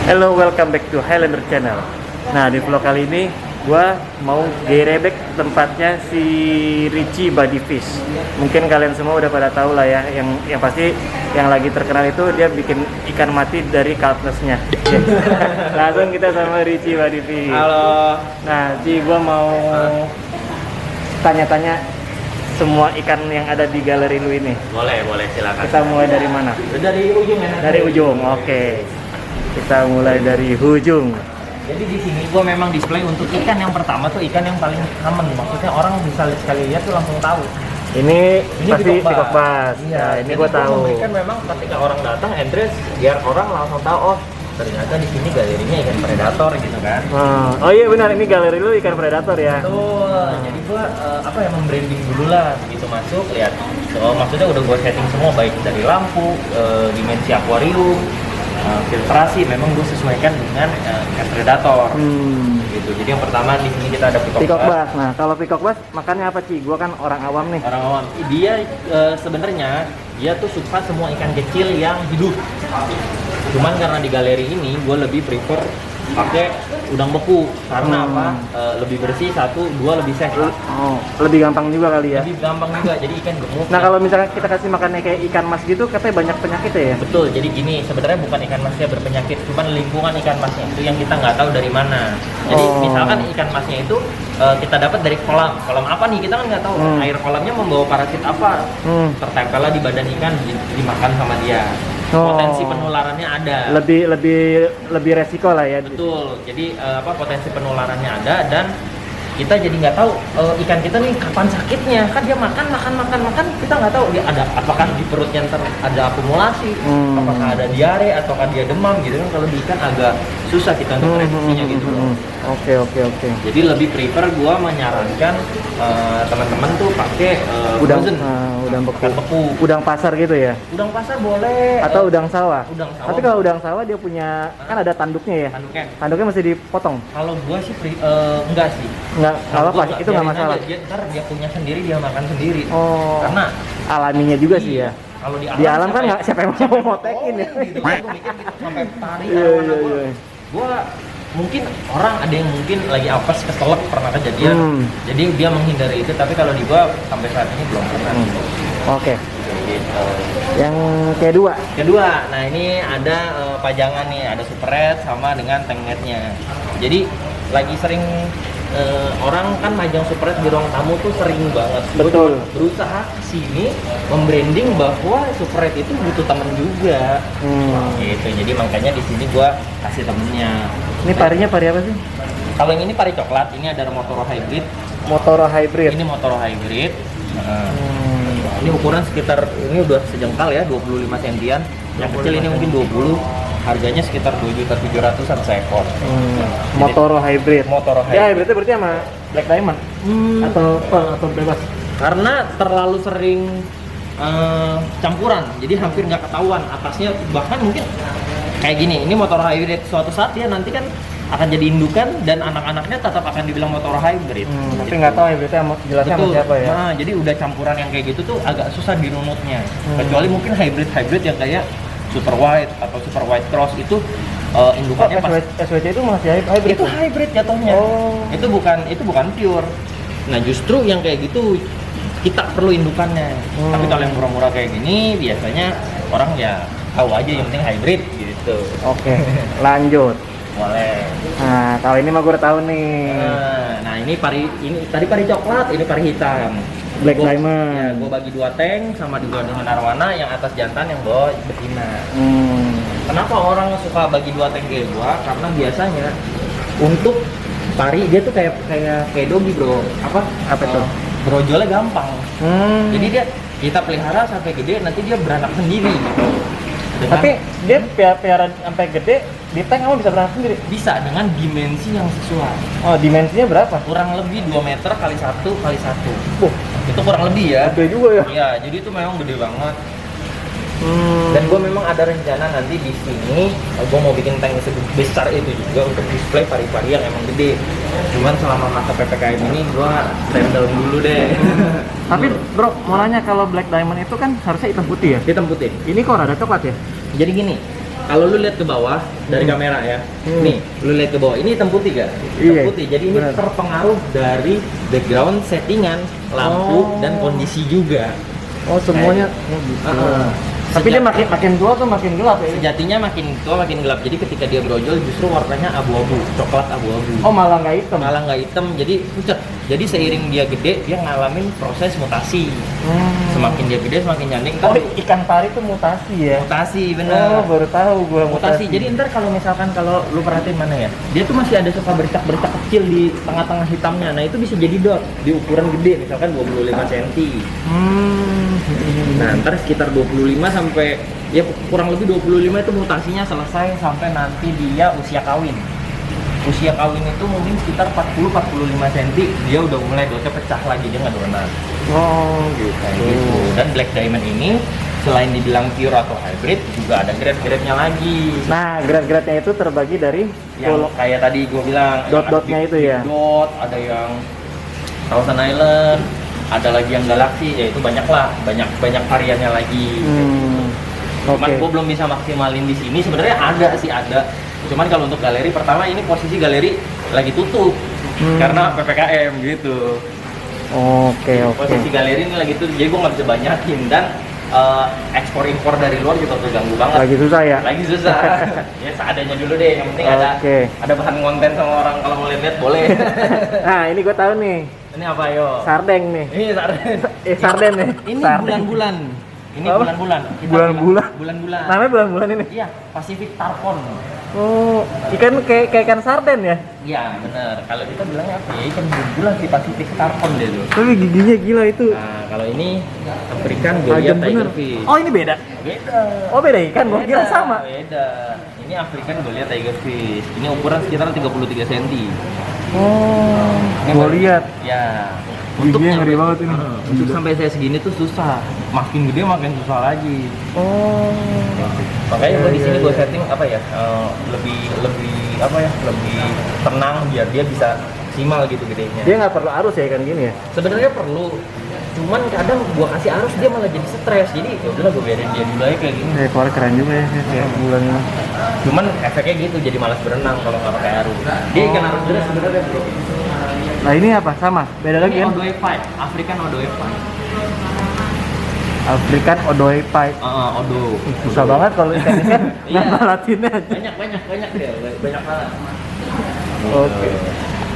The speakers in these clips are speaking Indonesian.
Hello, welcome back to Highlander Channel. Nah, di vlog kali ini gua mau gerebek tempatnya si Richie Body Fish. Mungkin kalian semua udah pada tahu lah ya, yang pasti yang lagi terkenal itu dia bikin ikan mati dari kalpnesnya. Langsung kita sama Richie Body Fish. Halo. Nah, Ci, gua mau tanya-tanya semua ikan yang ada di galeri lu ini. Boleh silakan. Kita mulai dari mana? Dari ujung ya. Dari ujung, oke. Kita mulai dari ujung. Jadi di sini gua memang display untuk ikan yang pertama tuh ikan yang paling common. Maksudnya orang bisa sekali lihat tuh langsung tahu. Ini pasti peacock bass. Iya, Nah, ini jadi gua tahu. Memberikan memang ketika orang datang entrance biar orang langsung tahu oh ternyata di sini galerinya ikan predator gitu kan. Oh iya benar, ini galeri lu ikan predator ya. Betul. Jadi gua membranding dulu lah gitu masuk lihat. So, maksudnya udah gua setting semua baik dari lampu, dimensi akuarium, filtrasi memang gue sesuaikan dengan ikan predator. Gitu. Jadi yang pertama di sini kita ada Peacock bass. Nah, kalau peacock bass makannya apa, Ci? Gua kan orang awam nih. Orang awam. Dia sebenarnya dia tuh suka semua ikan kecil yang hidup. Cuman karena di galeri ini gue lebih prefer pakai udang beku karena apa? Lebih bersih, satu, dua lebih sehat. Oh, lebih gampang juga kali ya. Lebih gampang juga. Jadi ikan gemuk. Nah, kalau misalkan kita kasih makannya kayak ikan mas gitu, katanya banyak penyakit ya? Betul, jadi gini, sebenarnya bukan ikan masnya berpenyakit, cuman lingkungan ikan masnya itu yang kita nggak tahu dari mana. Jadi misalkan ikan masnya itu kita dapat dari kolam apa nih, kita kan nggak tahu air kolamnya membawa parasit apa, tertempel di badan ikan, dimakan sama dia. Potensi penularannya ada. Lebih resiko lah ya. Betul, jadi potensi penularannya ada dan kita jadi nggak tahu ikan kita nih kapan sakitnya. Kan dia makan kita nggak tahu dia ada apakah di perutnya ada akumulasi, apakah ada diare ataukah dia demam gitu kan. Kalau di ikan agak susah kita untuk prediksinya gitu loh. Oke. Jadi lebih prefer gua menyarankan teman-teman tuh pakai udang ikan beku. Udang pasar gitu ya? Udang pasar boleh atau udang sawah? Tapi kalau udang sawah dia punya kan ada tanduknya ya? Tanduknya mesti dipotong. Kalau gua sih enggak sih. Enggak apa-apa, itu nggak masalah. Ntar dia punya sendiri, dia makan sendiri. Karena alaminya juga sih ya. Kalau di alam kan nggak siapa yang mau motekin ya. Gitu kan gua mikir gitu, sampai tarik arwana gua mungkin orang ada yang mungkin lagi apes keselak pernah kejadian. Jadi dia menghindari itu, tapi kalau di gua sampai saat ini belum pernah. Oke. Gitu. Yang kedua, nah ini ada pajangan nih, ada super red sama dengan tank netnya. Jadi lagi sering orang kan majang super red di ruang tamu tuh sering banget. Betul. Gua berusaha sini membranding bahwa super red itu butuh temen juga. Gitu. Jadi makanya di sini gua kasih temennya. Ini parinya pari apa sih? Kalau yang ini pari coklat, ini ada Motoro Hybrid. Motoro Hybrid. Ini Motoro Hybrid. Ini ukuran sekitar, ini udah sejengkal ya, 25 sentian. Yang kecil ini mungkin 20. Harganya sekitar 2.700.000 seekor. Motoro Hybrid. Ya, hybridnya berarti sama Black Diamond? Atau bebas? Karena terlalu sering campuran, jadi hampir nggak ketahuan atasnya. Bahkan mungkin kayak gini, ini Motoro Hybrid, suatu saat dia nanti kan akan jadi indukan dan anak-anaknya tetap akan dibilang Motoro Hybrid. Tapi nggak tahu hybridnya jelasnya sama siapa ya. Nah, jadi udah campuran yang kayak gitu tuh agak susah dirunutnya. Kecuali mungkin hybrid yang kayak Super White atau Super White Cross itu indukannya SWC itu masih hybrid. Itu hybrid jatuhnya. Itu bukan pure. Nah, justru yang kayak gitu kita perlu indukannya. Tapi kalau yang murah-murah kayak gini biasanya orang ya tahu aja yang penting hybrid gitu. Oke, lanjut. Boleh. Nah, kalau ini mah gue udah tahu nih. Nah, ini tadi pari coklat, ini pari hitam. Black Diamond. Ya, gue bagi 2 tank sama dua dengan arwana, yang atas jantan, yang bawah betina. Kenapa orang suka bagi 2 tank kayak gua? Karena biasanya untuk pari dia tuh kayak dogi, bro. Apa tuh? Brojolnya gampang. Jadi kita pelihara sampai gede, nanti dia beranak sendiri gitu. Tapi dia pelihara sampai gede di tank kamu bisa beranak sendiri? Bisa dengan dimensi yang sesuai. Oh, dimensinya berapa? Kurang lebih 2 meter kali 1 kali 1. Itu kurang lebih ya. Gede juga ya? Iya, jadi itu memang gede banget. Dan gue memang ada rencana nanti di sini gue mau bikin tank sebesar itu juga untuk display pari-pari yang emang gede. Cuman selama masa PPKM ini gue stand down dulu deh. Tapi bro, mau nanya, kalau Black Diamond itu kan harusnya hitam putih ya? Hitam putih. Ini kok ada coklat ya? Jadi gini, Kalau lu lihat ke bawah dari kamera ya, nih, lu lihat ke bawah, ini hitam putih gak? Hitam Iya, putih. Jadi ini benar. terpengaruh dari background settingan, lampu Oh. dan kondisi juga. Oh semuanya. Tapi dia makin tua tuh makin gelap ya. Sejatinya makin tua makin gelap. Jadi ketika dia brojol justru warnanya abu-abu, coklat abu-abu. Oh malah nggak hitam. Malah nggak hitam, jadi pucat. Jadi seiring dia gede, dia ngalamin proses mutasi. Semakin dia gede, semakin nyaning. Oh ikan pari itu mutasi ya? Mutasi, Oh bener. baru tahu gua Mutasi. Jadi ntar kalau misalkan kalau lu perhatiin mana ya, dia tuh masih ada suka bercak-bercak kecil di tengah-tengah hitamnya. Nah itu bisa jadi dot di ukuran gede, misalkan 25 cm. Nah ntar sekitar 25 sampai ya kurang lebih 25 itu mutasinya selesai sampai nanti dia usia kawin. Usia kawin itu mungkin sekitar 40-45 cm, dia udah mulai dotnya pecah lagi, dia nggak donan. Oh gitu. Kayak gitu. Dan black diamond ini selain dibilang pure atau hybrid juga ada grade-grade-nya lagi. Nah grade-grade-nya itu terbagi dari Yang kayak tadi gue bilang Dot-dotnya ada itu ya? dot, ada yang Thousand Island, ada lagi yang Galaxy, ya itu banyak lah, banyak variannya lagi. Cuman Oke. gue belum bisa maksimalin di sini. Sebenarnya ada sih ada. Cuman kalau untuk galeri pertama ini posisi galeri lagi tutup karena PPKM gitu. Oke. Posisi galeri ini lagi tutup, jadi gue nggak bisa banyakin dan ekspor impor dari luar juga terganggu banget. Lagi susah ya? Lagi susah. Ya seadanya dulu deh. Yang penting Oke. ada bahan konten sama orang kalau mau lihat boleh. Nah ini gue tahu nih. Ini apa yo? Sardeng nih. Ini sarden. Sarden nih. Ini Sarden. bulan-bulan. Ini Apa? bulan-bulan. Kita Bulan-bulan? bilang bulan-bulan. Namanya bulan-bulan ini. Iya, Pacific Tarpon. Oh ikan kayak ikan sarden ya? Iya, bener. Kalau kita bilangnya apa ya? Ikan bulan di Pacific Tarpon deh tuh. Tapi giginya gila itu. Nah, kalau ini African Tajam Goliath bener. Tigerfish. Oh ini beda? Beda. Oh beda ikan, gua kira sama. Beda. Ini African Goliath Tigerfish. Ini ukuran sekitar 33 cm. Oh, Ini gua lihat. Ya. Giginya ngeri banget ini. Untuk sampai saya segini tuh susah. Makin gede makin susah lagi. Oh. Makanya gua di sini Iya, gua iya. setting apa ya? Lebih apa ya? Lebih tenang biar dia bisa maksimal gitu gedenya. Dia nggak perlu arus ya ikan gini ya? Sebenarnya perlu. Cuman kadang gua kasih arus dia malah jadi stres. Jadi ya udahlah gua biarin dia dulu aja kayak gini. Keluar keren juga ya kayak bulan ini. Cuman efeknya gitu jadi malas berenang kalau nggak pakai arus. Dia ikan arus deras sebenarnya bro. Nah ini apa? Sama? Beda lagi Ini kan? Odoe Pipe, African Odoe Pipe. African Odoe Pipe. Odo. Susah banget kalau ikan ini kan Iya. nama latinnya aja. Banyak deh, banyak banget. Oke.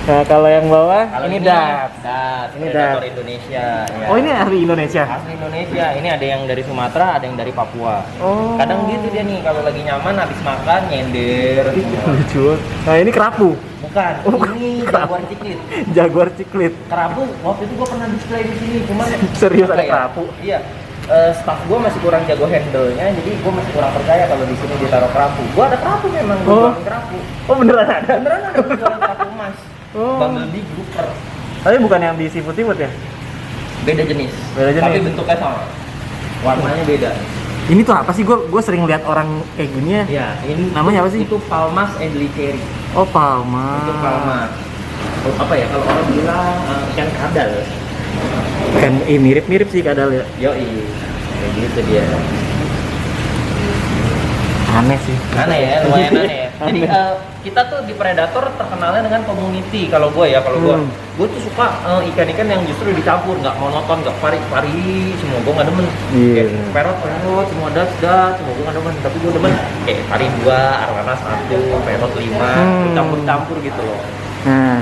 Nah kalau yang bawah Kalau ini dat. Ini Ini predator dat. Indonesia. Ya. Oh ini ahli Indonesia. Asli Indonesia. Ini ada yang dari Sumatera, ada yang dari Papua. Oh. Kadang gitu dia nih kalau lagi nyaman habis makan nyender. Lucu. Nah ini kerapu. Bukan, Oh, ini kerapu. jaguar ciklit. Jaguar ciklit. Kerapu waktu itu gua pernah display di sini, cuman Serius apa ada ya? kerapu? Iya. Staff gua masih kurang jago handle-nya, jadi gua masih kurang percaya kalau di sini ditaruh kerapu. Gua ada kerapu memang, gua Oh. jualan kerapu. Oh beneran ada? Beneran ada gua jualan kerapu emas. Oh. Bumblebee grouper. Tapi bukan yang di seafood ya? Beda jenis. Beda jenis. Tapi bentuknya sama. Warnanya beda. Ini tuh apa sih? Gue sering lihat orang kayak gini ya. Iya, ini Namanya apa sih? Itu Palmas Edliceri. Oh palma. Itu Palmas. Apa ya kalau orang bilang ikan kadal. Kan mirip-mirip sih kadal ya. Yoi. Kayak gitu dia. Aneh sih. Aneh ya, lumayan aneh ya. Jadi kita tuh di Predator terkenalnya dengan community. Kalau gue ya, gue tuh suka ikan-ikan yang justru dicampur, nggak monoton, nggak pari-pari, semua gue nggak demen. Iya. Kayak perot, semua das, semua gue nggak demen. Tapi gue demen kayak pari 2, arwana 1, perot 5, campur-campur gitu loh. Nah,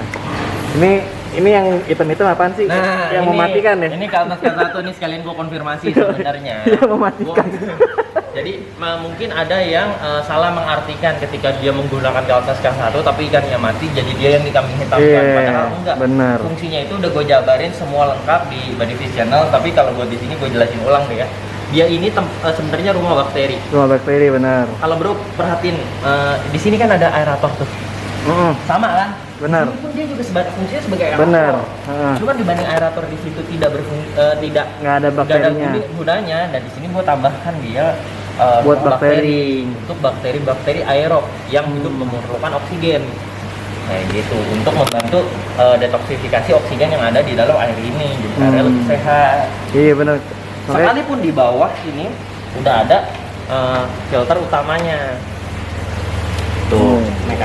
ini yang hitam-hitam apaan sih? Yang ini, mematikan ya? Ini Kaltas K1 nih sekalian gue konfirmasi sebenarnya. Yang mematikan. Jadi mungkin ada yang salah mengartikan ketika dia menggunakan Kaltas K1 tapi ikannya mati jadi dia yang dikambing hitamkan. Iya, Padahal enggak. benar. Fungsinya itu udah gue jabarin semua lengkap di Bodyfish Channel, tapi kalau gue di sini gue jelasin ulang deh ya. Dia ini sebenarnya rumah bakteri. Cuma bakteri benar. Kalau bro perhatiin di sini kan ada aerator tuh. Sama kan? Benar. Di sini pun dia juga fungsinya sebagai aerator. Benar. Cuman dibanding aerator di situ tidak Nggak ada bakterinya. gunanya, dan di sini gua tambahkan dia Buat rumah bakteri. untuk bakteri-bakteri aerob yang hidup memerlukan oksigen. Kayak gitu untuk membantu detoksifikasi oksigen yang ada di dalam air ini, jadi airnya lebih sehat. Iya benar. Makanya Sekalipun di bawah sini udah ada filter utamanya.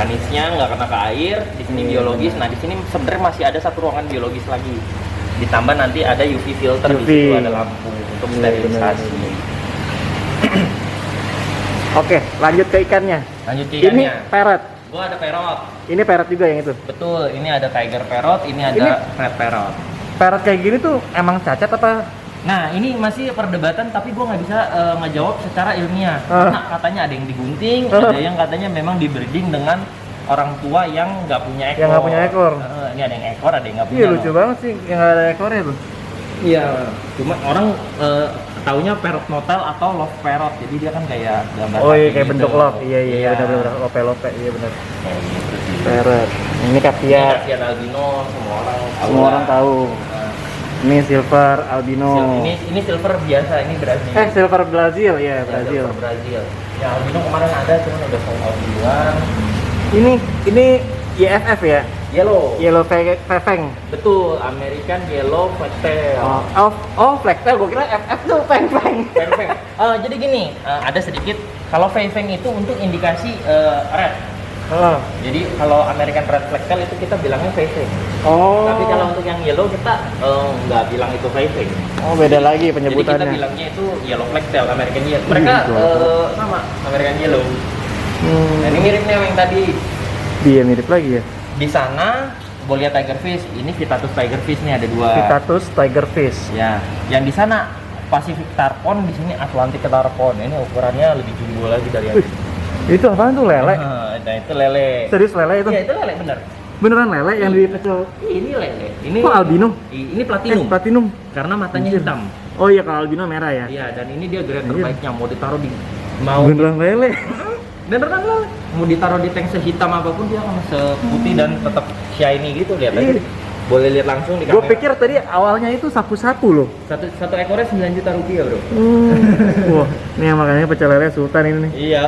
mekanisnya, nggak kena ke air. Di sini biologis. Nah, di sini sebenarnya masih ada satu ruangan biologis lagi. Ditambah nanti ada UV filter, UV. di situ ada lampu untuk sterilisasi. Oke, lanjut ke ikannya. Lanjut ke Ini ikannya. parrot. Gua ada parrot. Ini parrot juga yang itu. Betul, ini ada tiger parrot, ini ada Ini- red parrot. Parrot kayak gini tuh emang cacat apa? Nah, ini masih perdebatan tapi gua nggak bisa ngejawab secara ilmiah. Ah. Karena katanya ada yang digunting, Ah. ada yang katanya memang di-breeding dengan orang tua yang nggak punya ekor. Yang nggak punya ekor. Ini ada yang ekor, ada yang nggak punya. Iya lucu banget sih yang nggak ada ekornya tuh. Iya, cuma orang taunya parrot notel atau love parrot. Jadi dia kan kayak gambar Oh iya hati kayak gitu. bentuk love. Iya Iya. benar lope iya benar. Kayak gitu sih. Parrot. Ini Ini kaviar. kasihan albino, semua orang tahu. Semua orang lah. tahu. Nah, Ini silver albino. ini silver biasa, ini Brazil. Silver Brazil ya Ya, Brazil. silver Brazil. Ya albino kemarin ada, cuman udah sold out duluan. Ini YFF ya. Yellow Feng. Betul, American Yellow Flattail. Flagtail, gue kira FF tuh Feng. Feng. Jadi gini, ada sedikit kalau Feng itu untuk indikasi red. Oh. Jadi kalau American Red Flattail itu kita bilangnya Feng. Oh. Tapi kalau untuk yang yellow kita nggak bilang itu Feng. Oh beda lagi Jadi kita penyebutannya. bilangnya itu Yellow Flattail, American Yellow. Mereka gitu. sama American Yellow. Nah, ini Hmm. mirip nih sama yang tadi. Dia mirip lagi ya. Di sana Bolia Tigerfish, ini Vitatus Tigerfish nih ada dua. Vitatus Tigerfish. Ya, yang di sana Pacific Tarpon, di sini Atlantic Tarpon. Ini ukurannya lebih jumbo lagi dari yang Wih, itu apaan tuh lele? Nah, itu lele. Serius lele itu? Iya, itu lele bener. Beneran lele yang di kecil. Ini lele. Ini Kok albino? Ini platinum. Platinum. Karena matanya Anjir. hitam. Oh iya kalau albino merah ya. Iya, dan ini dia grade Anjir. terbaiknya mau ditaruh di mau Beneran lele. beneran lele. Mau ditaruh di tank sehitam apapun dia akan seputih dan tetap shiny gitu, lihat aja. Iya. Boleh lihat langsung di Gue kamera. pikir tadi awalnya itu sapu-sapu loh. Satu ekornya 9 juta rupiah, Bro. Wah, ini yang makanya pecel lele sultan ini nih. Iya,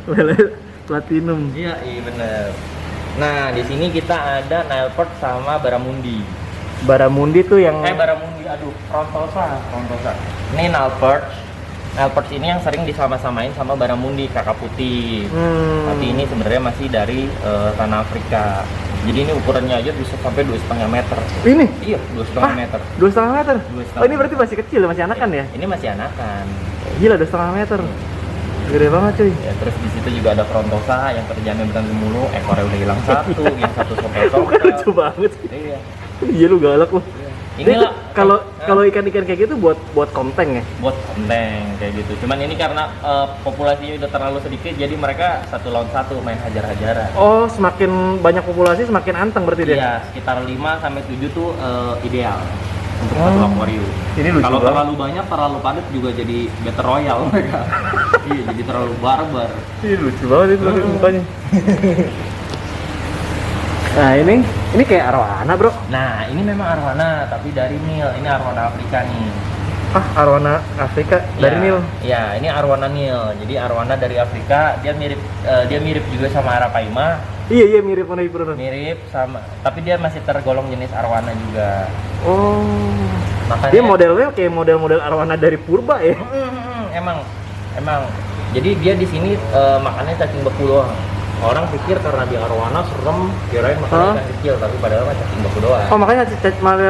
Lele platinum. iya, bener. Nah, di sini kita ada Nile perch sama Barramundi. Baramundi tuh yang Barramundi, aduh, Frontosa. Ini Nile perch. Nile perch ini yang sering disama-samain sama Barramundi, kakak putih. Tapi ini sebenarnya masih dari tanah Afrika. Jadi ini ukurannya aja bisa sampai 2,5 meter. ini Iya, 2,5 meter. 2,5 meter. 2,5 Oh ini berarti masih kecil, masih anakan ya? Ini masih anakan. Gila 2,5 meter. Gede banget cuy. Ya, terus di situ juga ada Frontosa yang kerjanya berantem mulu, ekornya udah hilang satu, yang satu Bukan sopel-sopel. lucu banget. Iya. Iya lu galak lu. Inilah Kalau ikan-ikan kayak gitu buat konteng ya. buat konten kayak gitu. Cuman ini karena populasinya udah terlalu sedikit, jadi mereka 1 lawan 1 main hajar-hajaran. Oh, semakin banyak populasi semakin anteng berarti dia. Iya, sekitar 5 sampai 7 tuh ideal untuk satu akuarium. Ini lucu Kalau banget. terlalu banyak, terlalu padat juga jadi battle royale mereka. Iya, jadi terlalu barbar. Ini lucu banget itu mukanya. Nah, ini kayak arwana, Bro. Nah, ini memang arwana tapi dari Nil. Ini arwana Afrika nih. Arwana Afrika dari Ya, Nil. Ya, ini arwana Nil. Jadi arwana dari Afrika, dia mirip juga sama Arapaima, Iya, mirip mana beneran. mirip sama, tapi dia masih tergolong jenis arwana juga. Oh. Makanya Dia modelnya kayak model-model arwana dari purba ya. emang. Jadi dia di sini makannya cacing beku doang. Orang pikir karena dia arwana serem, kirain makannya ikan kecil, tapi padahal mah cacing beku doang. Oh, makanya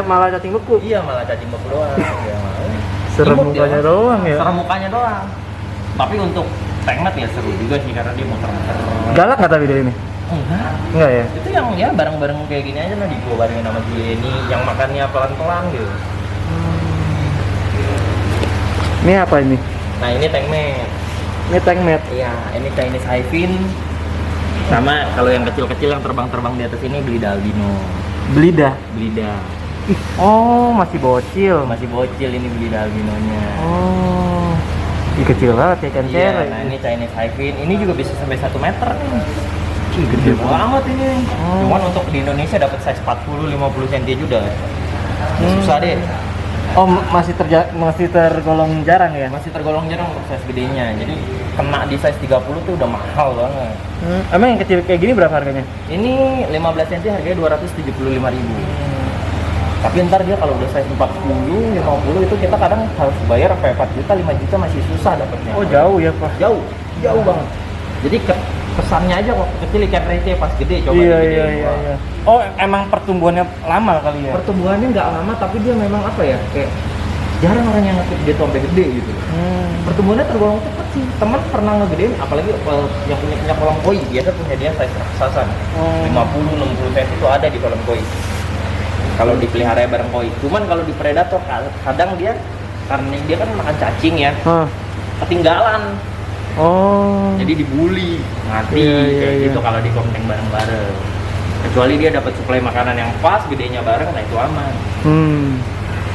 malah cacing beku. Iya, malah cacing beku doang. Ya, Serem imut mukanya dia. doang ya. Serem mukanya doang. Tapi untuk tengmet ya seru juga sih karena dia muter-muter. Galak nggak tapi dia ini? Enggak. Enggak ya? Itu yang ya bareng-bareng kayak gini aja lah, gua barengin sama Julieni yang makannya pelan-pelan gitu. Ini apa ini? Nah, ini tengmet. Ini tankmet. Iya, ini Chinese hyphin. Sama kalau yang kecil-kecil yang terbang-terbang di atas ini Blida albino. Belida. Blida. Oh, masih bocil. Masih bocil ini Blida albinonya. Oh. Ih, kecil banget ya kan Iya, nah ini Chinese hyphin. Ini juga bisa sampai 1 meter nih. Ih, gede banget ini. Oh. Cuman untuk di Indonesia dapat size 40-50 cm aja udah susah deh. Oh, masih tergolong jarang ya? Masih tergolong jarang untuk size gedenya. Jadi kena di size 30 tuh udah mahal banget. Emang yang kecil kayak gini berapa harganya? Ini 15 cm harganya 275.000. Tapi ntar dia kalau udah size 40, 50 itu kita kadang harus bayar sampai 4 juta, 5 juta masih susah dapatnya. Oh, jauh ya, Pak. Jauh banget. Jadi Kesannya aja waktu kecil ikan receh, pas gede coba Iya digedein. iya iya Wah. iya. Oh, emang pertumbuhannya lama kali ya? Pertumbuhannya nggak lama, tapi dia memang apa ya, kayak jarang orang yang ngetik dia tuh sampai gede gitu. Pertumbuhannya tergolong cepat sih. Teman pernah ngegedein, apalagi yang punya kolam koi, biasa punya dia size raksasa. 50-60 cm itu ada di kolam koi. Kalau dipelihara bareng koi. Cuman kalau di predator kadang dia, karena dia kan makan cacing ya, ketinggalan. Oh. Jadi dibully, mati Iya, iya, kayak iya. gitu kalau di konten bareng-bareng. Kecuali dia dapat suplai makanan yang pas, gedenya bareng, nah itu aman.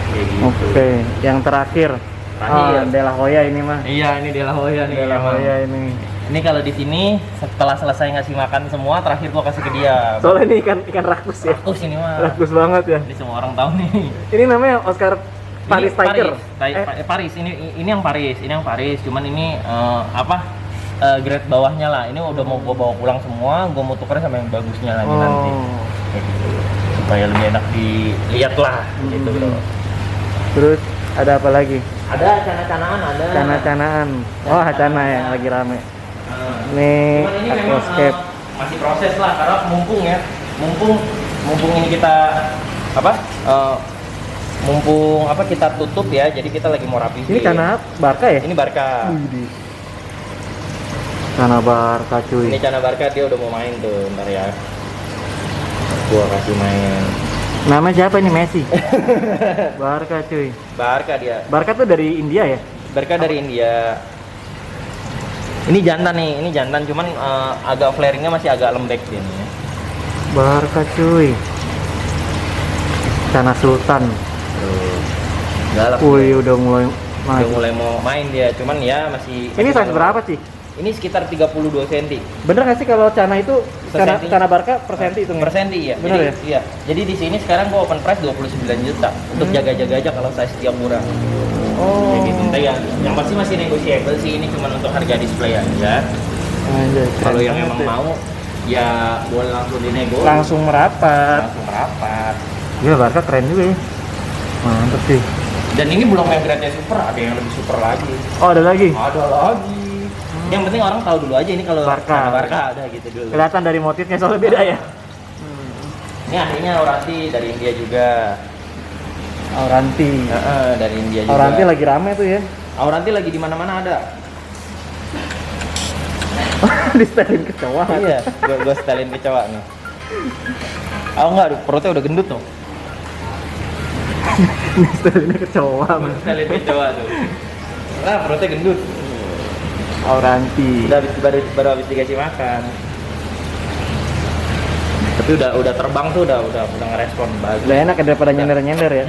Kayak gitu. Oke, yang terakhir. Terakhir. De La Hoya ini mah. Iya, ini De La Hoya nih. De La emang. Hoya ini. Ini kalau di sini setelah selesai ngasih makan semua, terakhir gua kasih ke dia. Soalnya ini ikan rakus ya. Rakus ini mah. Rakus banget ya. Ini semua orang tahu nih. Ini namanya Oscar Paris Ini Tiger. Paris. Ini yang Paris. Ini yang Paris. Cuman ini grade bawahnya lah. Ini udah mau gua bawa pulang semua. Gua mau tukerin sama yang bagusnya lagi nanti. Kayak gitu. Supaya lebih enak dilihat lah. Gitu bro. Terus ada apa lagi? Ada cana-canaan ada. Cana-canaan. Oh, cana yang lagi rame. Ini Cuman ini memang aquascape. masih proses lah karena mumpung ya. Mumpung ini kita mumpung kita tutup ya. Jadi kita lagi mau rapihin. Ini cana barca ya? Ini Barca. Widih. Cana barca cuy. Ini Cana Barca, dia udah mau main tuh, ntar ya. Gua kasih main. Namanya siapa ini? Messi. Barca cuy. Barca dia. Barca tuh dari India ya? Barca dari India. Ini jantan cuman agak flaringnya masih agak lembek dia nih. Barca cuy. Cana Sultan. Galak. Wih, udah mulai Udah mulai mau main dia, cuman ya masih. Ini size berapa sih? Ini sekitar 32 cm. Bener nggak sih kalau cana itu Persenti. cana barca per senti itu? Per senti ya. Bener Jadi, ya? Iya. Jadi di sini sekarang gua open price 29 juta untuk jaga-jaga aja kalau size dia kurang. Oh. Kayak gitu. Entah ya. Yang pasti masih negotiable sih, ini cuma untuk harga display aja. Anjay, Kalau keren yang banget emang ya. mau ya boleh langsung dinego. Langsung merapat. Langsung merapat. Gila, Barca keren juga ya. Mantep sih. Dan ini belum yang grade super, ada yang lebih super lagi. Oh, ada lagi? Ada lagi. Yang penting orang tahu dulu aja ini kalau Barca. Cana Barca ada gitu dulu. Kelihatan dari motifnya soalnya beda ya. Ini akhirnya Auranti dari India juga. Auranti. Dari India juga. Auranti lagi rame tuh ya. Auranti lagi di mana-mana ada. Di setelin kecoa. Iya, gua setelin kecoa nih. Oh enggak, perutnya udah gendut tuh. Di setelinnya kecoa. Gua setelin kecoa tuh. Nah, perutnya gendut. Auranti. Baru habis dikasih makan. Tapi udah terbang tuh, udah ngerespon bagus. Udah enak ya daripada nyender-nyender ya.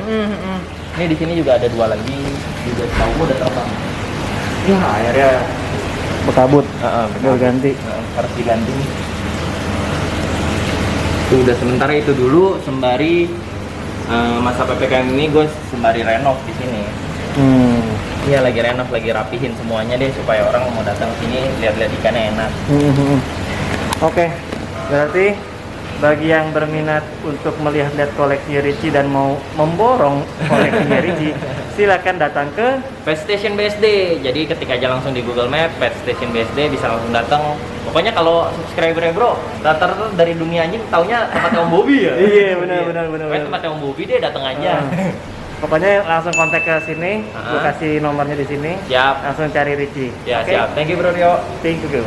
Ini di sini juga ada dua lagi, juga tahu gua udah terbang. Ya akhirnya Bekabut. betul. Ganti. Harus diganti. Tuh, udah sementara itu dulu sembari masa PPKM ini gue sembari renov di sini. Iya lagi renov, lagi rapihin semuanya deh supaya orang mau datang sini lihat-lihat ikannya enak. Oke, berarti bagi yang berminat untuk melihat-lihat koleksi Richie dan mau memborong koleksinya Richie, silakan datang ke Pet Station BSD. Jadi ketik aja langsung di Google Map Pet Station BSD, bisa langsung datang. Pokoknya kalau subscriber bro, rata-rata dari dunia anjing taunya tempatnya Om Bobby ya. Iya, benar. Pokoknya tempatnya Om Bobby deh, datang aja. Pokoknya langsung kontak ke sini, gue kasih nomornya di sini. Siap. Langsung cari Richie. Ya Oke? siap. Thank you Bro Rio. Thank you.